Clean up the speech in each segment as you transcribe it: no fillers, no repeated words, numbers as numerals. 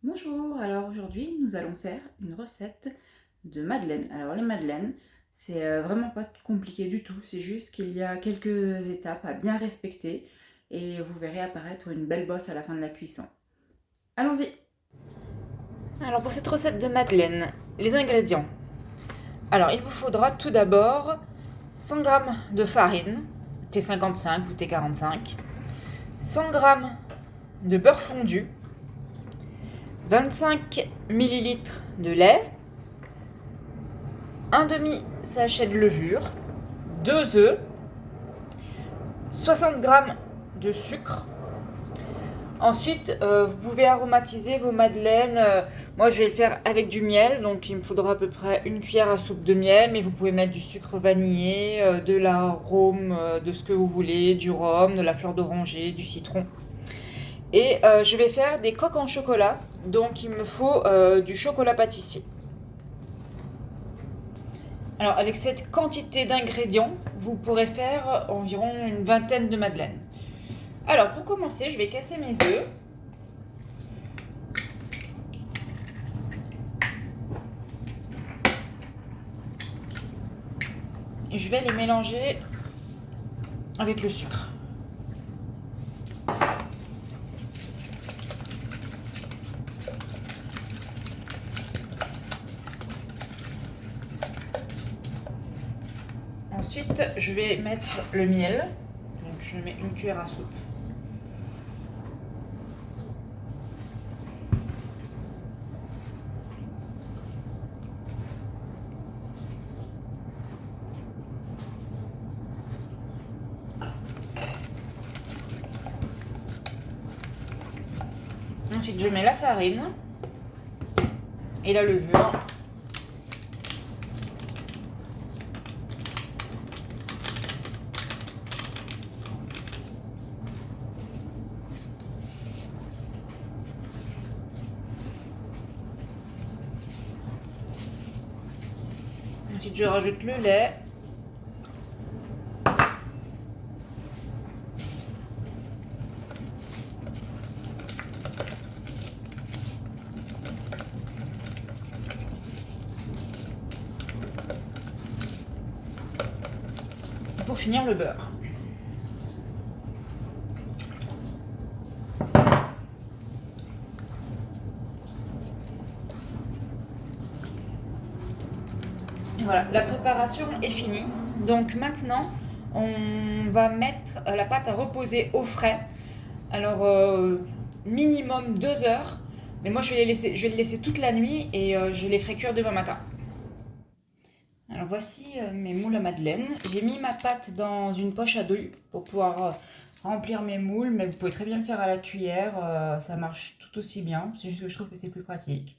Bonjour, alors aujourd'hui nous allons faire une recette de madeleine. Alors les madeleines, c'est vraiment pas compliqué du tout, c'est juste qu'il y a quelques étapes à bien respecter et vous verrez apparaître une belle bosse à la fin de la cuisson. Allons-y. Alors pour cette recette de madeleine, les ingrédients. Alors il vous faudra tout d'abord 100 g de farine, T55 ou T45, 100 g de beurre fondu, 25 ml de lait, un demi sachet de levure, 2 œufs, 60 g de sucre. Ensuite, vous pouvez aromatiser vos madeleines. Moi, je vais le faire avec du miel, donc il me faudra à peu près une cuillère à soupe de miel, mais vous pouvez mettre du sucre vanillé, de l'arôme, de ce que vous voulez, du rhum, de la fleur d'oranger, du citron. Et je vais faire des coques en chocolat, donc il me faut du chocolat pâtissier. Alors avec cette quantité d'ingrédients, vous pourrez faire environ une vingtaine de madeleines. Alors pour commencer, je vais casser mes œufs. Et je vais les mélanger avec le sucre. Ensuite, je vais mettre le miel. Donc, je mets une cuillère à soupe. Ensuite, je mets la farine et la levure. Ensuite, je rajoute le lait. Pour finir, le beurre. Voilà, la préparation est finie. Donc maintenant, on va mettre la pâte à reposer au frais. Alors, minimum 2 heures. Mais moi, je vais les laisser toute la nuit et je les ferai cuire demain matin. Alors voici mes moules à madeleine. J'ai mis ma pâte dans une poche à douille pour pouvoir remplir mes moules. Mais vous pouvez très bien le faire à la cuillère. Ça marche tout aussi bien. C'est juste que je trouve que c'est plus pratique.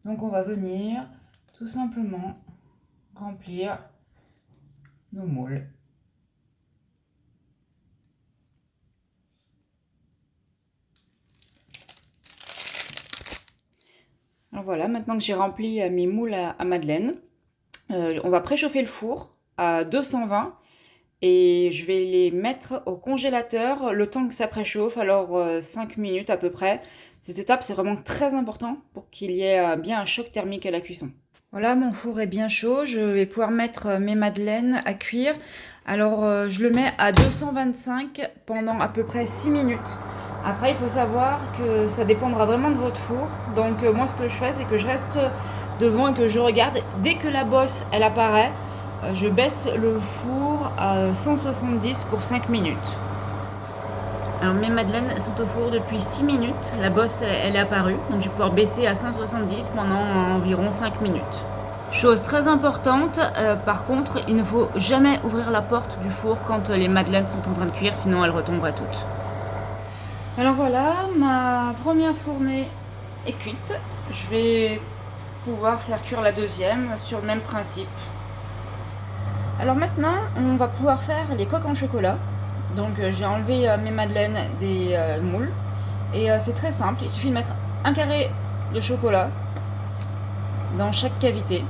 Donc on va venir tout simplement remplir nos moules. Alors voilà, maintenant que j'ai rempli mes moules à madeleine, on va préchauffer le four à 220 et je vais les mettre au congélateur le temps que ça préchauffe, alors 5 minutes à peu près. Cette étape, c'est vraiment très important pour qu'il y ait bien un choc thermique à la cuisson. Voilà, mon four est bien chaud, je vais pouvoir mettre mes madeleines à cuire. Alors je le mets à 225 pendant à peu près 6 minutes. Après, il faut savoir que ça dépendra vraiment de votre four. Donc moi, ce que je fais, c'est que je reste devant et que je regarde. Dès que la bosse, elle apparaît, je baisse le four à 170 pour 5 minutes. Alors mes madeleines sont au four depuis 6 minutes, la bosse elle est apparue, donc je vais pouvoir baisser à 170 pendant environ 5 minutes. Chose très importante, par contre, il ne faut jamais ouvrir la porte du four quand les madeleines sont en train de cuire, sinon elles retomberaient toutes. Alors voilà, ma première fournée est cuite. Je vais pouvoir faire cuire la deuxième sur le même principe. Alors maintenant, on va pouvoir faire les coques en chocolat. Donc j'ai enlevé mes madeleines des moules et c'est très simple, il suffit de mettre un carré de chocolat dans chaque cavité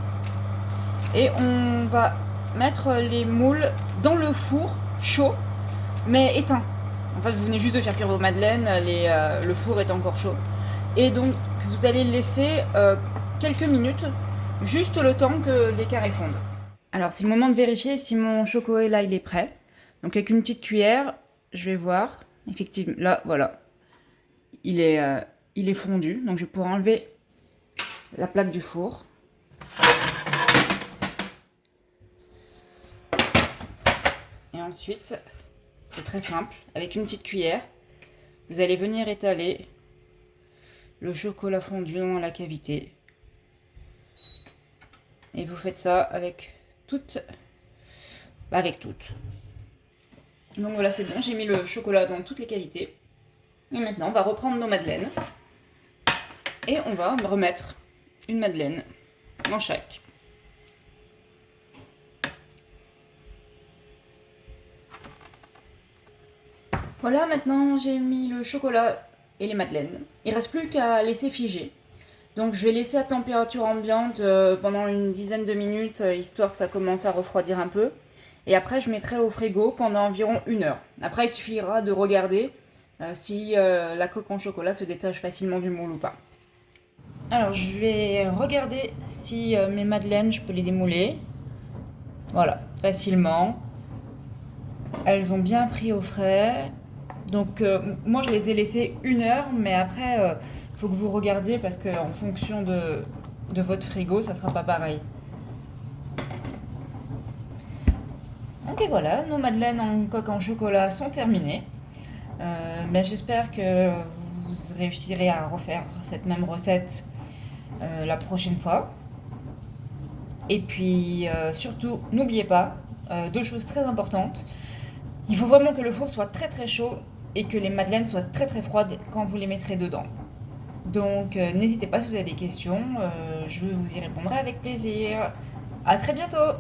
et on va mettre les moules dans le four chaud mais éteint. En fait, vous venez juste de faire cuire vos madeleines, le four est encore chaud Et donc vous allez laisser quelques minutes, juste le temps que les carrés fondent. Alors c'est le moment de vérifier si mon chocolat il est prêt. Donc avec une petite cuillère, je vais voir. Effectivement, là voilà, il est fondu. Donc je vais pouvoir enlever la plaque du four. Et ensuite, c'est très simple, avec une petite cuillère, vous allez venir étaler le chocolat fondu dans la cavité. Et vous faites ça avec toutes. Donc voilà, c'est bon, j'ai mis le chocolat dans toutes les cavités. Et maintenant, on va reprendre nos madeleines. Et on va remettre une madeleine dans chaque. Voilà, maintenant j'ai mis le chocolat et les madeleines. Il ne reste plus qu'à laisser figer. Donc je vais laisser à température ambiante pendant une dizaine de minutes, histoire que ça commence à refroidir un peu. Et après je mettrai au frigo pendant environ 1 heure. Après il suffira de regarder si la coque en chocolat se détache facilement du moule ou pas. Alors je vais regarder si mes madeleines, je peux les démouler. Voilà, facilement. Elles ont bien pris au frais. Donc moi je les ai laissées 1 heure, mais après il faut que vous regardiez parce qu'en fonction de votre frigo, ça sera pas pareil. Donc et voilà, nos madeleines en coque en chocolat sont terminées. J'espère que vous réussirez à refaire cette même recette la prochaine fois. Et puis surtout, n'oubliez pas 2 choses très importantes. Il faut vraiment que le four soit très très chaud et que les madeleines soient très très froides quand vous les mettrez dedans. Donc n'hésitez pas si vous avez des questions, je vous y répondrai avec plaisir. À très bientôt!